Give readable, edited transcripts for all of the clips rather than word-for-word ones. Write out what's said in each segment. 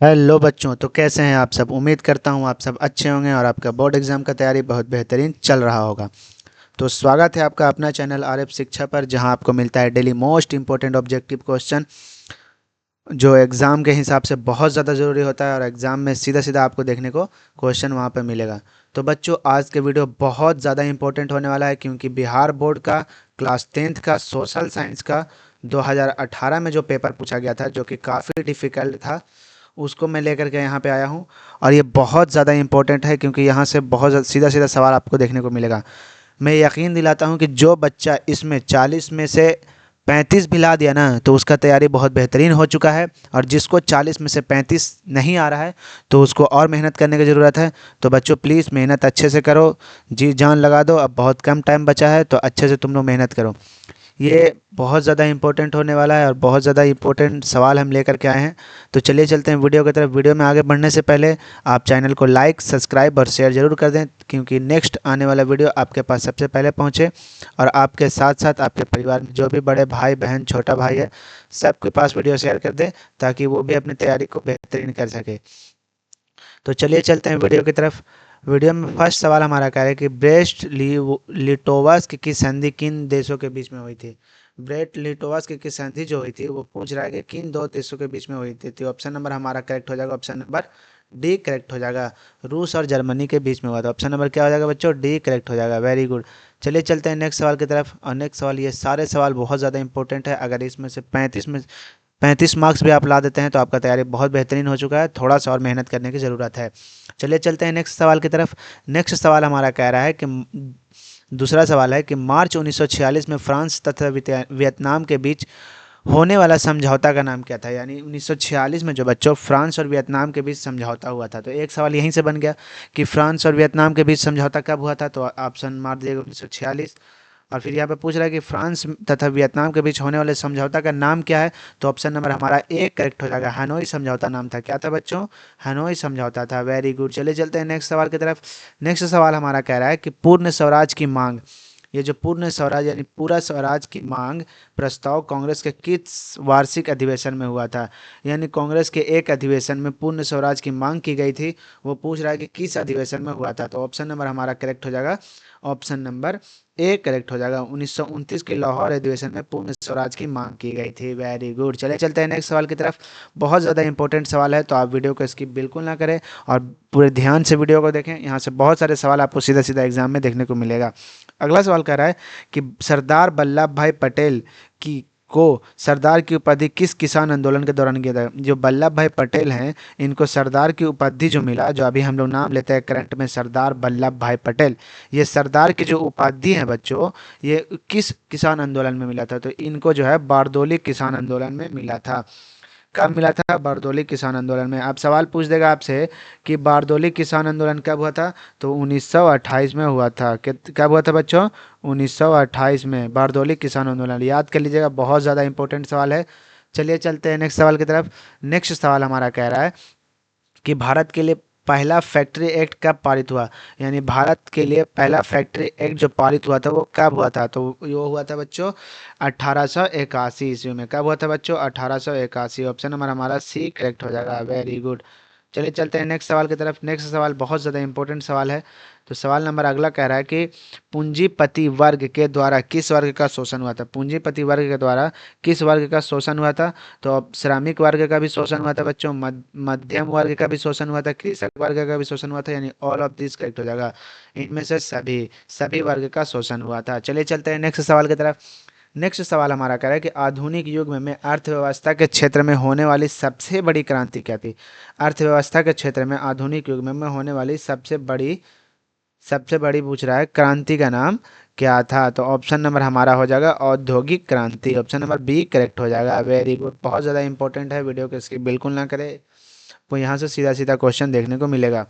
Hello बच्चों, तो कैसे हैं आप सब। उम्मीद करता हूं आप सब अच्छे होंगे और आपका बोर्ड एग्जाम का तैयारी बहुत बेहतरीन चल रहा होगा। तो स्वागत है आपका अपना चैनल आर एफ शिक्षा पर, जहां आपको मिलता है daily most important objective question जो एग्ज़ाम के हिसाब से बहुत ज़्यादा ज़रूरी होता है और एग्ज़ाम में सीधा सीधा आपको देखने को क्वेश्चन वहाँ पर मिलेगा। तो बच्चों, आज के वीडियो बहुत ज़्यादा इंपॉर्टेंट होने वाला है, क्योंकि बिहार बोर्ड का क्लास 10th का सोशल साइंस का 2018 में जो पेपर पूछा गया था, जो कि काफ़ी डिफ़िकल्ट था, उसको मैं लेकर के यहाँ पे आया हूँ। और ये बहुत ज़्यादा इंपॉर्टेंट है, क्योंकि यहाँ से बहुत सीधा सीधा सवाल आपको देखने को मिलेगा। मैं यकीन दिलाता हूँ कि जो बच्चा इसमें 40 में से 35 भी ला दिया ना, तो उसका तैयारी बहुत बेहतरीन हो चुका है। और जिसको 40 में से 35 नहीं आ रहा है, तो उसको और मेहनत करने की ज़रूरत है। तो बच्चों, प्लीज़ मेहनत अच्छे से करो, जी जान लगा दो। अब बहुत कम टाइम बचा है, तो अच्छे से तुम लोग मेहनत करो। ये बहुत ज़्यादा इम्पोर्टेंट होने वाला है और बहुत ज़्यादा इम्पोर्टेंट सवाल हम लेकर के आए हैं। तो चलिए चलते हैं वीडियो की तरफ। वीडियो में आगे बढ़ने से पहले आप चैनल को लाइक, सब्सक्राइब और शेयर ज़रूर कर दें, क्योंकि नेक्स्ट आने वाला वीडियो आपके पास सबसे पहले पहुंचे और आपके साथ साथ आपके परिवार में जो भी बड़े भाई बहन छोटा भाई है, सबके पास वीडियो शेयर कर दें, ताकि वो भी अपनी तैयारी को बेहतरीन कर सके। तो चलिए चलते हैं वीडियो की तरफ। वीडियो में फर्स्ट सवाल हमारा क्या है कि ब्रेस्ट लिटोवस्क की संधि किन देशों के बीच में हुई थी। ब्रेस्ट लिटोवस्क की संधि जो हुई थी, वो पूछ रहा है कि किन दो देशों के बीच में हुई थी। तो ऑप्शन नंबर हमारा करेक्ट हो जाएगा, ऑप्शन नंबर डी करेक्ट हो जाएगा। रूस और जर्मनी के बीच में हुआ था। ऑप्शन नंबर क्या हो जाएगा बच्चों, डी करेक्ट हो जाएगा। Very good. चलिए चलते हैं नेक्स्ट सवाल की तरफ। और नेक्स्ट सवाल, ये सारे सवाल बहुत ज़्यादा इंपॉर्टेंट है। अगर इसमें से 35 मार्क्स भी आप ला देते हैं, तो आपका तैयारी बहुत बेहतरीन हो चुका है। थोड़ा सा और मेहनत करने की ज़रूरत है। चलिए चलते हैं नेक्स्ट सवाल की तरफ। नेक्स्ट सवाल हमारा कह रहा है कि दूसरा सवाल है कि मार्च 1946 में फ्रांस तथा वियतनाम के बीच होने वाला समझौता का नाम क्या था। यानी 1946 में जो बच्चों फ्रांस और वियतनाम के बीच समझौता हुआ था। तो एक सवाल यहीं से बन गया कि फ्रांस और वियतनाम के बीच समझौता कब हुआ था। तो ऑप्शन मार दिएगा 1946। और फिर यहाँ पे पूछ रहा है कि फ्रांस तथा वियतनाम के बीच होने वाले समझौता का नाम क्या है। तो ऑप्शन नंबर हमारा ए करेक्ट हो जाएगा। हनोई समझौता नाम था। क्या था बच्चों, हनोई समझौता था। Very good. चलिए चलते हैं नेक्स्ट सवाल की तरफ। नेक्स्ट सवाल हमारा कह रहा है कि पूर्ण स्वराज की मांग, ये जो पूर्ण स्वराज यानी पूरा स्वराज की मांग प्रस्ताव कांग्रेस के किस वार्षिक अधिवेशन में हुआ था। यानी कांग्रेस के एक अधिवेशन में पूर्ण स्वराज की मांग की गई थी। वो पूछ रहा है कि किस अधिवेशन में हुआ था। तो ऑप्शन नंबर हमारा करेक्ट हो जाएगा, ऑप्शन नंबर ए करेक्ट हो जाएगा। 1929 के लाहौर अधिवेशन में पूर्ण स्वराज की मांग की गई थी। Very good. चले चलते हैं नेक्स्ट सवाल की तरफ। बहुत ज़्यादा इंपॉर्टेंट सवाल है, तो आप वीडियो को स्किप बिल्कुल ना करें और पूरे ध्यान से वीडियो को देखें। यहाँ से बहुत सारे सवाल आपको सीधा सीधा एग्जाम में देखने को मिलेगा। अगला सवाल कह रहा है कि सरदार वल्लभ भाई पटेल की को सरदार की उपाधि किस किसान आंदोलन के दौरान किया था। जो वल्लभ भाई पटेल हैं, इनको सरदार की उपाधि जो मिला, जो अभी हम लोग नाम लेते हैं करंट में सरदार वल्लभ भाई पटेल, ये सरदार की जो उपाधि है बच्चों, ये किस किसान आंदोलन में मिला था। तो इनको जो है बारदोली किसान आंदोलन में मिला था। कब मिला था, बारदोली किसान आंदोलन में। अब सवाल पूछ देगा आपसे कि बारदोली किसान आंदोलन कब हुआ था। तो 1928 में हुआ था। कब हुआ था बच्चों, 1928 में बारदोली किसान आंदोलन। याद कर लीजिएगा, बहुत ज़्यादा इंपॉर्टेंट सवाल है। चलिए चलते हैं नेक्स्ट सवाल की तरफ। नेक्स्ट सवाल हमारा कह रहा है कि भारत के लिए पहला फैक्ट्री एक्ट कब पारित हुआ। यानी भारत के लिए पहला फैक्ट्री एक्ट जो पारित हुआ था, वो कब हुआ था। तो वो हुआ था बच्चों 1881 ईस्वी में। कब हुआ था बच्चों, 1881। ऑप्शन नंबर हमारा सी करेक्ट हो जाएगा। Very good. चलिए चलते हैं नेक्स्ट सवाल की तरफ। नेक्स्ट सवाल बहुत ज़्यादा इंपॉर्टेंट सवाल है। तो सवाल नंबर अगला कह रहा है कि पूंजीपति वर्ग के द्वारा किस वर्ग का शोषण हुआ था। पूंजीपति वर्ग के द्वारा किस वर्ग का शोषण हुआ था। तो अब श्रमिक वर्ग का भी शोषण हुआ था बच्चों, मध्यम वर्ग का भी शोषण हुआ था, कृषक वर्ग का भी शोषण हुआ था। यानी ऑल ऑफ दिस करेक्ट हो जाएगा। इनमें से सभी सभी वर्ग का शोषण हुआ था। चलिए चलते हैं नेक्स्ट सवाल की तरफ। नेक्स्ट सवाल हमारा कह रहा है कि आधुनिक युग में अर्थव्यवस्था के क्षेत्र में होने वाली सबसे बड़ी क्रांति क्या थी। अर्थव्यवस्था के क्षेत्र में आधुनिक युग में होने वाली सबसे बड़ी पूछ रहा है क्रांति का नाम क्या था। तो ऑप्शन नंबर हमारा हो जाएगा औद्योगिक क्रांति। ऑप्शन नंबर बी करेक्ट हो जाएगा। Very good. बहुत ज़्यादा इंपॉर्टेंट है, वीडियो को स्किप बिल्कुल ना करें। वो यहाँ से सीधा सीधा क्वेश्चन देखने को मिलेगा।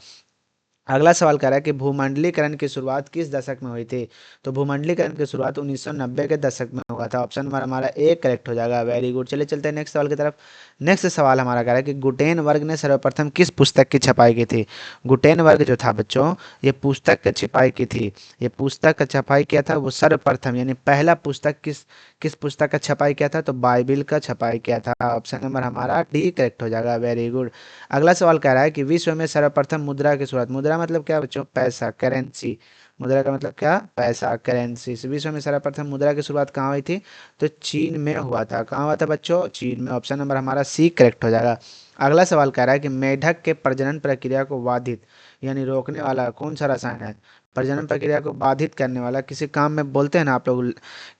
अगला सवाल कह रहा है कि भूमंडलीकरण की शुरुआत किस दशक में हुई थी। तो भूमंडलीकरण की शुरुआत 1990 के दशक में हुआ था। ऑप्शन नंबर हमारा ए करेक्ट हो जाएगा। Very good. चलिए चलते हैं नेक्स्ट सवाल की तरफ। नेक्स्ट सवाल हमारा कह रहा है कि गुटेनबर्ग ने सर्वप्रथम किस पुस्तक की छपाई की थी। गुटेनबर्ग जो था बच्चों, ये पुस्तक की छपाई की थी। ये पुस्तक का छपाई किया था वो सर्वप्रथम, यानी पहला पुस्तक किस किस पुस्तक का छपाई किया था। तो बाइबिल का छपाई किया था। ऑप्शन नंबर हमारा डी करेक्ट हो जाएगा। Very good. अगला सवाल कह रहा है कि विश्व में सर्वप्रथम मुद्रा की शुरुआत, मुद्रा मतलब क्या बच्चों, पैसा, करेंसी। मुद्रा का मतलब क्या, पैसा, करेंसी। विश्व में सर्वप्रथम मुद्रा की शुरुआत कहाँ हुई थी। तो चीन में हुआ था। कहाँ हुआ था बच्चों, चीन में। ऑप्शन नंबर हमारा सी करेक्ट हो जाएगा। अगला सवाल कह रहा है कि मेढक के प्रजनन प्रक्रिया को बाधित यानी रोकने वाला कौन सा रसायन है। प्रजनन प्रक्रिया को बाधित करने वाला, किसी काम में बोलते हैं ना आप लोग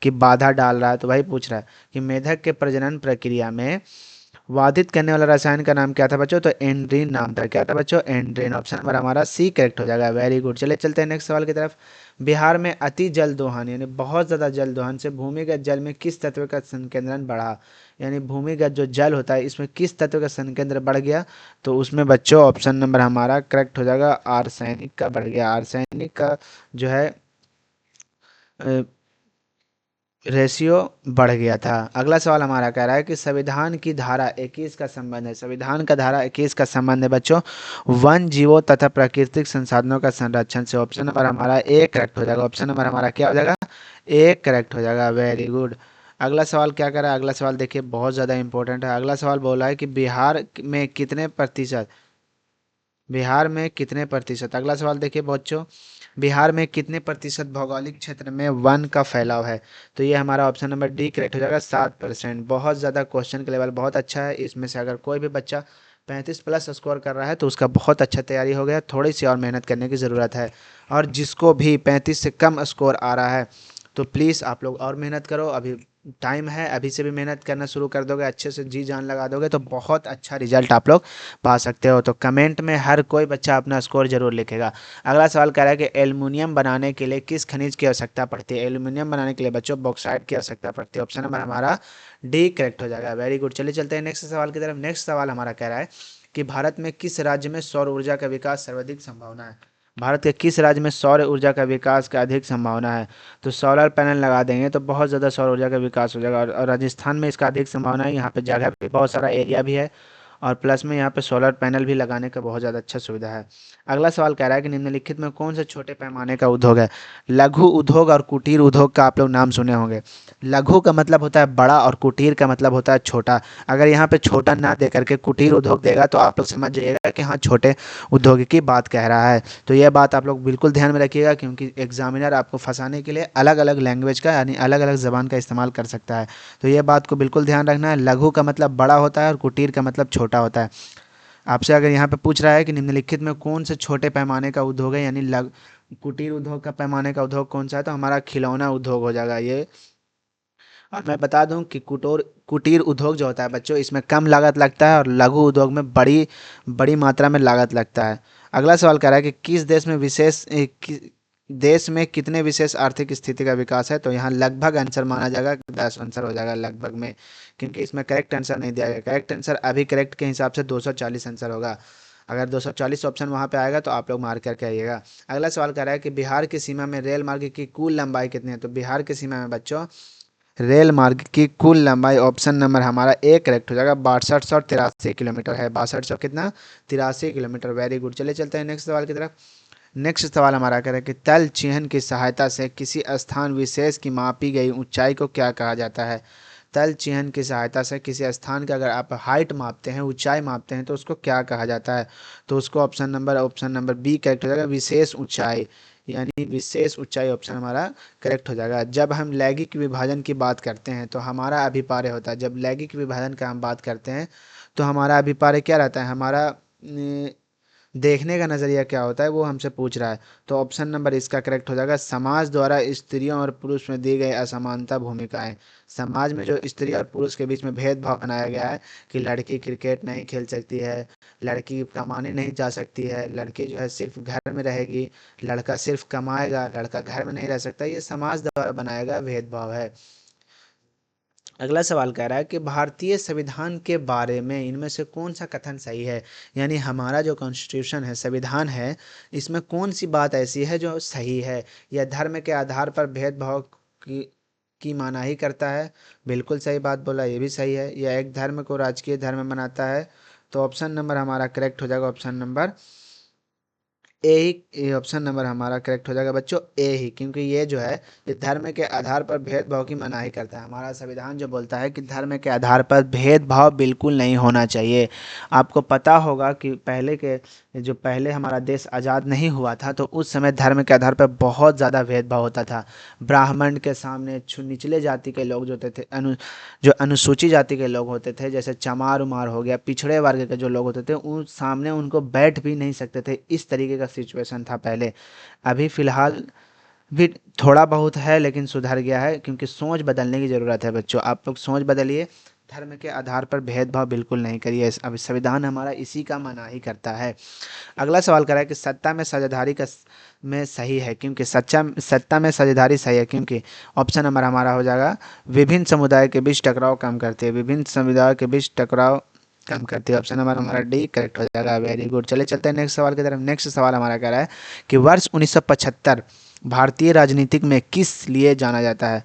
कि बाधा डाल रहा है, तो वही पूछ रहा है कि मेढक के प्रजनन प्रक्रिया में बाधित करने वाला रसायन का नाम क्या था बच्चों। तो एंड्रीन नाम था। क्या था बच्चों, एंड्रीन। ऑप्शन नंबर हमारा सी करेक्ट हो जाएगा। Very good. चलिए चलते हैं नेक्स्ट सवाल की तरफ। बिहार में अति जल दोहन यानी बहुत ज़्यादा जल दोहन से भूमिगत जल में किस तत्व का संकेंद्रण बढ़ा। यानी भूमिगत जो जल होता है इसमें किस तत्व का संकेंद्र बढ़ गया। तो उसमें बच्चों ऑप्शन नंबर हमारा करेक्ट हो जाएगा, आर्सेनिक का बढ़ गया। आर्सेनिक का जो है रेशियो बढ़ गया था। अगला सवाल हमारा कह रहा है कि संविधान की धारा 21 का संबंध है। संविधान का धारा 21 का संबंध है बच्चों वन जीवों तथा प्राकृतिक संसाधनों का संरक्षण से। ऑप्शन नंबर हमारा ए करेक्ट हो जाएगा। ऑप्शन नंबर हमारा क्या हो जाएगा, ए करेक्ट हो जाएगा। Very good. अगला सवाल क्या कर रहा है, अगला सवाल देखिए बहुत ज़्यादा इंपॉर्टेंट है। अगला सवाल बोला है कि बिहार में कितने प्रतिशत, अगला सवाल देखिए बच्चों, बिहार में कितने प्रतिशत भौगोलिक क्षेत्र में वन का फैलाव है। तो ये हमारा ऑप्शन नंबर डी करेक्ट हो जाएगा, 7%। बहुत ज़्यादा क्वेश्चन का लेवल बहुत अच्छा है। इसमें से अगर कोई भी बच्चा 35+ स्कोर कर रहा है तो उसका बहुत अच्छा तैयारी हो गया। थोड़ी सी और मेहनत करने की ज़रूरत है। और जिसको भी 35 से कम स्कोर आ रहा है तो प्लीज़ आप लोग और मेहनत करो। अभी टाइम है, अभी से भी मेहनत करना शुरू कर दोगे, अच्छे से जी जान लगा दोगे तो बहुत अच्छा रिजल्ट आप लोग पा सकते हो। तो कमेंट में हर कोई बच्चा अपना स्कोर जरूर लिखेगा। अगला सवाल कह रहा है कि एल्युमिनियम बनाने के लिए किस खनिज की आवश्यकता पड़ती है। एल्युमिनियम बनाने के लिए बच्चों बॉक्साइट की आवश्यकता पड़ती है। ऑप्शन नंबर हमारा डी करेक्ट हो जाएगा। Very good. चलिए चलते हैं नेक्स्ट सवाल की तरफ। नेक्स्ट सवाल हमारा कह रहा है कि भारत में किस राज्य में सौर ऊर्जा का विकास सर्वाधिक संभावना है। भारत के किस राज्य में सौर ऊर्जा का विकास का अधिक संभावना है। तो सोलर पैनल लगा देंगे तो बहुत ज़्यादा सौर ऊर्जा का विकास हो जाएगा। और राजस्थान में इसका अधिक संभावना है। यहाँ पे जगह भी बहुत सारा एरिया भी है और प्लस में यहाँ पे सोलर पैनल भी लगाने का बहुत ज़्यादा अच्छा सुविधा है। अगला सवाल कह रहा है कि निम्नलिखित में कौन से छोटे पैमाने का उद्योग है। लघु उद्योग और कुटीर उद्योग का आप लोग नाम सुने होंगे। लघु का मतलब होता है बड़ा और कुटीर का मतलब होता है छोटा। अगर यहाँ पे छोटा ना दे करके कुटीर उद्योग देगा तो आप लोग समझ जाइएगा कि हाँ छोटे उद्योग की बात कह रहा है। तो यह बात आप लोग बिल्कुल ध्यान में रखिएगा क्योंकि एग्जामिनर आपको फंसाने के लिए अलग अलग लैंग्वेज का यानी अलग अलग ज़बान का इस्तेमाल कर सकता है। तो ये बात को बिल्कुल ध्यान रखना है। लघु का मतलब बड़ा होता है और कुटीर का मतलब छोटा होता है। आपसे अगर यहाँ पे पूछ रहा है कि निम्नलिखित में कौन से छोटे पैमाने का उद्योग है यानी कुटीर उद्योग का पैमाने का उद्योग कौन सा है तो हमारा खिलौना उद्योग हो जाएगा ये। और मैं बता दूं कि कुटीर उद्योग जो होता है बच्चों इसमें कम लागत लगता है और लघु उद्योग में बड़ी बड़ी मात्रा में लागत लगता है। अगला सवाल कह रहा है कि किस देश में कितने विशेष आर्थिक स्थिति का विकास है। तो यहाँ लगभग आंसर माना जाएगा, 10 आंसर हो जाएगा लगभग में, क्योंकि इसमें करेक्ट आंसर नहीं दिया गया। करेक्ट आंसर अभी करेक्ट के हिसाब से 240 आंसर होगा। अगर 240 ऑप्शन वहाँ पे आएगा तो आप लोग मार्क करके आइएगा। अगला सवाल कर रहा है कि बिहार की सीमा में रेल मार्ग की कुल लंबाई कितनी है। तो बिहार की सीमा में बच्चों रेल मार्ग की कुल लंबाई ऑप्शन नंबर हमारा ए करेक्ट हो जाएगा, 6283 किलोमीटर है। 6200 कितना, 83 किलोमीटर। Very good. चलिए चलते हैं नेक्स्ट सवाल की तरफ। नेक्स्ट सवाल हमारा कह रहा है कि तल चिह्न की सहायता से किसी स्थान विशेष की मापी गई ऊंचाई को क्या कहा जाता है। तल चिह्न की सहायता से किसी स्थान का अगर आप हाइट मापते हैं, ऊंचाई मापते हैं तो उसको क्या कहा जाता है। तो उसको ऑप्शन नंबर बी करेक्ट हो जाएगा, विशेष ऊंचाई यानी विशेष ऊंचाई। ऑप्शन हमारा करेक्ट हो जाएगा। जब हम लैंगिक विभाजन की बात करते हैं तो हमारा अभिप्राय होता है, जब लैंगिक विभाजन का हम बात करते हैं तो हमारा अभिप्राय क्या रहता है, हमारा देखने का नज़रिया क्या होता है वो हमसे पूछ रहा है। तो ऑप्शन नंबर इसका करेक्ट हो जाएगा, समाज द्वारा स्त्रियों और पुरुष में दी गई असमानता भूमिकाएं। समाज में जो स्त्री और पुरुष के बीच में भेदभाव बनाया गया है कि लड़की क्रिकेट नहीं खेल सकती है, लड़की कमाने नहीं जा सकती है, लड़की जो है सिर्फ घर में रहेगी, लड़का सिर्फ कमाएगा, लड़का घर में नहीं रह सकता, ये समाज द्वारा बनाया गया भेदभाव है। अगला सवाल कह रहा है कि भारतीय संविधान के बारे में इनमें से कौन सा कथन सही है। यानी हमारा जो कॉन्स्टिट्यूशन है, संविधान है, इसमें कौन सी बात ऐसी है जो सही है। यह धर्म के आधार पर भेदभाव की की मनाही करता है। बिल्कुल सही बात बोला, ये भी सही है। यह एक धर्म को राजकीय धर्म बनाता है। तो ऑप्शन नंबर हमारा करेक्ट हो जाएगा, ऑप्शन नंबर ए ही। ये ऑप्शन नंबर हमारा करेक्ट हो जाएगा बच्चों, ए ही, क्योंकि ये जो है ये धर्म के आधार पर भेदभाव की मनाही करता है। हमारा संविधान जो बोलता है कि धर्म के आधार पर भेदभाव बिल्कुल नहीं होना चाहिए। आपको पता होगा कि पहले हमारा देश आज़ाद नहीं हुआ था तो उस समय धर्म के आधार पर बहुत ज़्यादा भेदभाव होता था। ब्राह्मण के सामने निचले जाति के लोग जो होते थे, जो अनुसूची जाति के लोग होते थे, जैसे चमार उमार हो गया, पिछड़े वर्ग के जो लोग होते थे, उन सामने उनको बैठ भी नहीं सकते थे। इस तरीके का सिचुएशन था पहले। अभी फ़िलहाल भी थोड़ा बहुत है लेकिन सुधर गया है, क्योंकि सोच बदलने की ज़रूरत है बच्चों। आप लोग सोच बदलिए, धर्म के आधार पर भेदभाव बिल्कुल नहीं करिए। अब संविधान हमारा इसी का मनाही करता है। अगला सवाल कर रहा है कि सत्ता में साझेदारी का में सही है, क्योंकि सत्ता में साझेदारी सही है, क्योंकि ऑप्शन नंबर हमारा हो जाएगा विभिन्न समुदाय के बीच टकराव कम करती है। विभिन्न समुदायों के बीच टकराव कम करती है। ऑप्शन नंबर हमारा डी करेक्ट हो जाएगा। Very good. चले चलते हैं नेक्स्ट सवाल की तरफ। नेक्स्ट सवाल हमारा कह रहा है कि वर्ष 1975 भारतीय राजनीतिक में किस लिए जाना जाता है।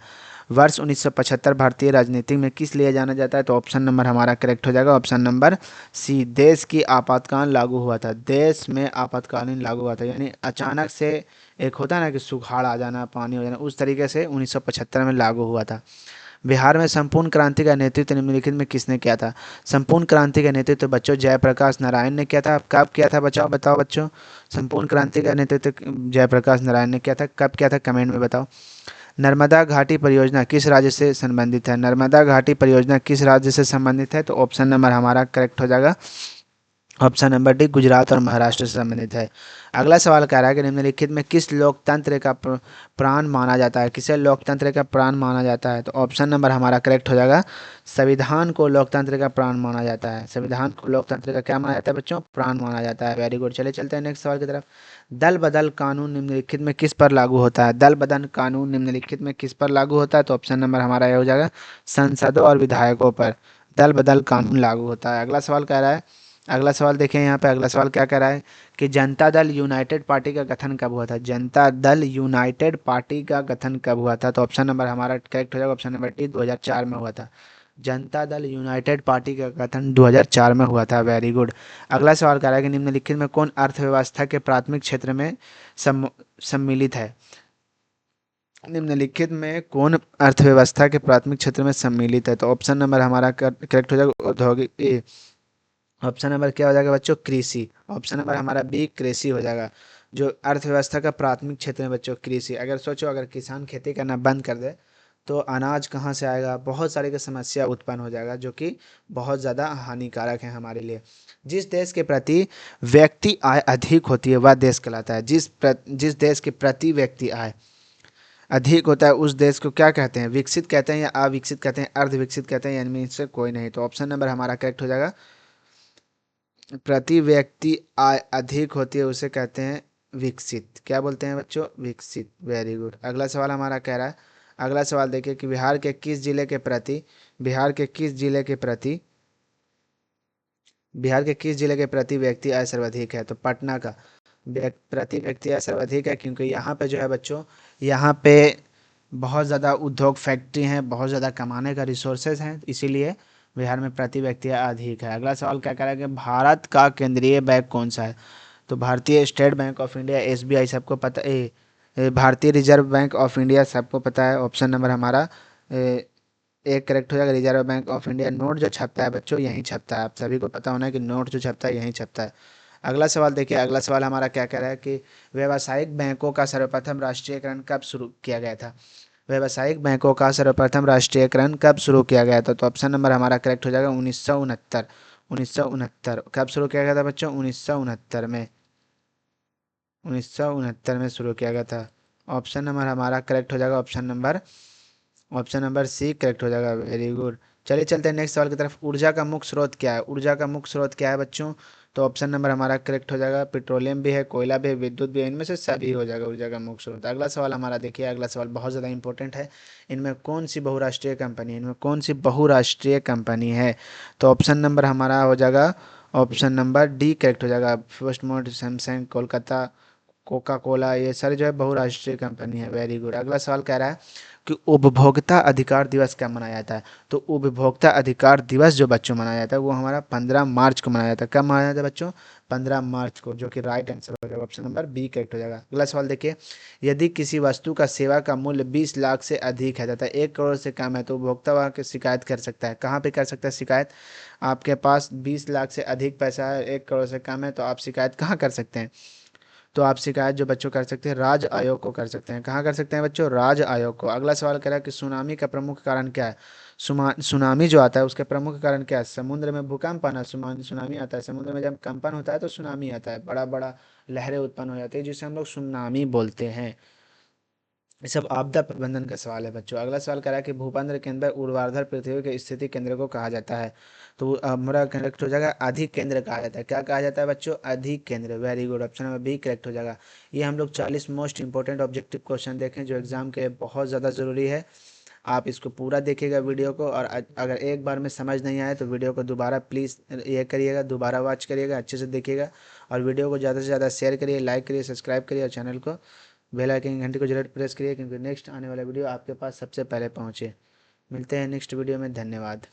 वर्ष 1975 भारतीय राजनीति में किस लिए जाना जाता है। तो ऑप्शन नंबर हमारा करेक्ट हो जाएगा, ऑप्शन नंबर सी। देश की आपातकाल लागू हुआ था। देश में आपातकालीन लागू हुआ था, यानी अचानक से एक होता है ना कि सुखाड़ आ जाना, पानी हो जाना, उस तरीके से 1975 में लागू हुआ था। बिहार में संपूर्ण क्रांति का नेतृत्व निम्नलिखित में किसने किया था। संपूर्ण क्रांति का नेतृत्व बच्चों जयप्रकाश नारायण ने किया था। कब किया था बच्चों, बताओ बच्चों। संपूर्ण क्रांति का नेतृत्व जयप्रकाश नारायण ने किया था। कब किया था, कमेंट में बताओ। नर्मदा घाटी परियोजना किस राज्य से संबंधित है। नर्मदा घाटी परियोजना किस राज्य से संबंधित है। तो ऑप्शन नंबर हमारा करेक्ट हो जाएगा, ऑप्शन नंबर डी, गुजरात और महाराष्ट्र से संबंधित है। अगला सवाल कह रहा है कि निम्नलिखित में किस लोकतंत्र का प्राण माना जाता है। किसे लोकतंत्र का प्राण माना जाता है। तो ऑप्शन नंबर हमारा करेक्ट हो जाएगा, संविधान को लोकतंत्र का प्राण माना जाता है। संविधान को लोकतंत्र का क्या माना जाता है बच्चों, प्राण माना जाता है। Very good. चले चलते हैं नेक्स्ट सवाल की तरफ। दल बदल कानून निम्नलिखित में किस पर लागू होता है। दल बदल कानून निम्नलिखित में किस पर लागू होता है। तो ऑप्शन नंबर हमारा यह हो जाएगा, संसदों और विधायकों पर दल बदल कानून लागू होता है। अगला सवाल कह रहा है, अगला सवाल देखें यहाँ पे। अगला सवाल क्या कह रहा है कि जनता दल यूनाइटेड पार्टी का गठन कब हुआ था। जनता दल यूनाइटेड पार्टी का गठन कब हुआ था। तो ऑप्शन नंबर हमारा करेक्ट हो जाएगा, ऑप्शन नंबर डी, 2004 में हुआ था। जनता दल यूनाइटेड पार्टी का गठन 2004 में हुआ था। Very good. अगला सवाल कह रहा है कि निम्नलिखित में कौन अर्थव्यवस्था के प्राथमिक क्षेत्र में सम्मिलित है। निम्नलिखित में कौन अर्थव्यवस्था के प्राथमिक क्षेत्र में सम्मिलित है। तो ऑप्शन नंबर हमारा करेक्ट हो जाएगा, औद्योगिक। ऑप्शन नंबर क्या हो जाएगा बच्चों, कृषि। ऑप्शन नंबर हमारा बी, कृषि हो जाएगा। जो अर्थव्यवस्था का प्राथमिक क्षेत्र है बच्चों, कृषि। अगर सोचो, अगर किसान खेती करना बंद कर दे तो अनाज कहाँ से आएगा, बहुत सारी की समस्या उत्पन्न हो जाएगा, जो कि बहुत ज़्यादा हानिकारक है हमारे लिए। जिस देश के प्रति व्यक्ति आय अधिक होती है वह देश कहलाता है। जिस देश के प्रति व्यक्ति आय अधिक होता है उस देश को क्या कहते हैं, विकसित कहते हैं या अविकसित कहते हैं, अर्ध विकसित कहते हैं, यानी इनसे कोई नहीं। तो ऑप्शन नंबर हमारा करेक्ट हो जाएगा, प्रति व्यक्ति आय अधिक होती है उसे कहते हैं विकसित। क्या बोलते हैं बच्चों, विकसित। Very good. अगला सवाल हमारा कह रहा है, अगला सवाल देखिए कि बिहार के किस जिले के प्रति व्यक्ति आय सर्वाधिक है। तो पटना का प्रति व्यक्ति आय सर्वाधिक है, क्योंकि यहाँ पे जो है बच्चों, यहाँ पे बहुत ज़्यादा उद्योग फैक्ट्री हैं, बहुत ज़्यादा कमाने का रिसोर्सेज हैं, इसीलिए बिहार में प्रति व्यक्ति आय अधिक है। अगला सवाल क्या कह रहा है कि भारत का केंद्रीय बैंक कौन सा है। तो भारतीय state bank of India, SBI सबको पता भारतीय रिजर्व बैंक ऑफ इंडिया सबको पता है। ऑप्शन नंबर हमारा एक करेक्ट हो जाएगा, reserve bank of India. Note जो छपता है बच्चों यहीं छपता है, आप सभी को पता होना है कि नोट जो छपता है यहीं छपता है। अगला सवाल देखिए, अगला सवाल हमारा क्या कह रहा है कि व्यावसायिक बैंकों का सर्वप्रथम राष्ट्रीयकरण कब शुरू किया गया था। व्यावसायिक बैंकों का सर्वप्रथम राष्ट्रीयकरण कब शुरू किया गया था। तो ऑप्शन नंबर हमारा करेक्ट हो जाएगा, 1969। 1969 कब शुरू किया गया था बच्चों, 1969 में। 1969 में शुरू किया गया था। ऑप्शन नंबर हमारा करेक्ट हो जाएगा, ऑप्शन नंबर सी करेक्ट हो जाएगा। Very good. चलिए चलते हैं नेक्स्ट सवाल की तरफ। ऊर्जा का मुख्य स्रोत क्या है? ऊर्जा का मुख्य स्रोत क्या है बच्चों? तो ऑप्शन नंबर हमारा करेक्ट हो जाएगा, पेट्रोलियम भी है, कोयला भी है, विद्युत भी है, इनमें से सभी हो जाएगा ऊर्जा का मुख्य स्रोत। अगला सवाल हमारा देखिए, अगला सवाल बहुत ज़्यादा इंपॉर्टेंट है। इनमें कौन सी बहुराष्ट्रीय कंपनी है? इनमें कौन सी बहुराष्ट्रीय कंपनी है? तो ऑप्शन नंबर हमारा हो जाएगा, ऑप्शन नंबर डी करेक्ट हो जाएगा। First mode, Samsung, Kolkata, Coca Cola, ये सारी जो है बहुराष्ट्रीय कंपनी है। Very good. अगला सवाल कह रहा है कि उपभोक्ता अधिकार दिवस कब मनाया जाता है? तो उपभोक्ता अधिकार दिवस जो बच्चों मनाया जाता है वो हमारा 15 मार्च को मनाया जाता है। कब मनाया जाता है बच्चों? 15 मार्च को, जो कि राइट आंसर हो जाएगा, ऑप्शन नंबर बी करेक्ट हो जाएगा। अगला सवाल देखिए, यदि किसी वस्तु का सेवा का मूल्य 20 लाख से अधिक है तथा 1 करोड़ से कम है तो उपभोक्ता वहाँ की शिकायत कर सकता है। कहाँ पे कर सकता है शिकायत? आपके पास 20 लाख से अधिक पैसा है, 1 करोड़ से कम है, तो आप शिकायत कहाँ कर सकते हैं? तो आप शिकायत जो बच्चों कर सकते हैं, राज्य आयोग को कर सकते हैं। कहाँ कर सकते हैं बच्चों? राज्य आयोग को। अगला सवाल कह रहा है कि सुनामी का प्रमुख कारण क्या है? सुनामी जो आता है उसके प्रमुख कारण क्या है? समुद्र में भूकंप आना सुनामी आता है। समुद्र में जब कंपन होता है तो सुनामी आता है, बड़ा बड़ा लहरें उत्पन्न हो जाती है, जिसे हम लोग सुनामी बोलते हैं। ये सब आपदा प्रबंधन का सवाल है बच्चों। अगला सवाल कह रहा है कि भूमध्य केंद्र ऊर्ध्वाधर पृथ्वी के स्थिति केंद्र को कहा जाता है? तो हमारा करेक्ट हो जाएगा, अधिक केंद्र कहा जाता है। क्या कहा जाता है बच्चों? अधिक केंद्र। Very good, option number B correct हो जाएगा। ये हम लोग 40 मोस्ट इंपॉर्टेंट ऑब्जेक्टिव क्वेश्चन देखें जो एग्जाम के लिए बहुत ज़्यादा ज़रूरी है। आप इसको पूरा देखिएगा वीडियो को, और अगर एक बार में समझ नहीं आए तो वीडियो को दोबारा प्लीज़ ये करिएगा, दोबारा वॉच करिएगा, अच्छे से देखिएगा। और वीडियो को ज़्यादा से ज़्यादा शेयर करिए, लाइक करिए, सब्सक्राइब करिए, और चैनल को बेल आइकन घंटी को जरूर प्रेस करिए, क्योंकि नेक्स्ट आने वाला वीडियो आपके पास सबसे पहले पहुंचे। मिलते हैं नेक्स्ट वीडियो में, धन्यवाद।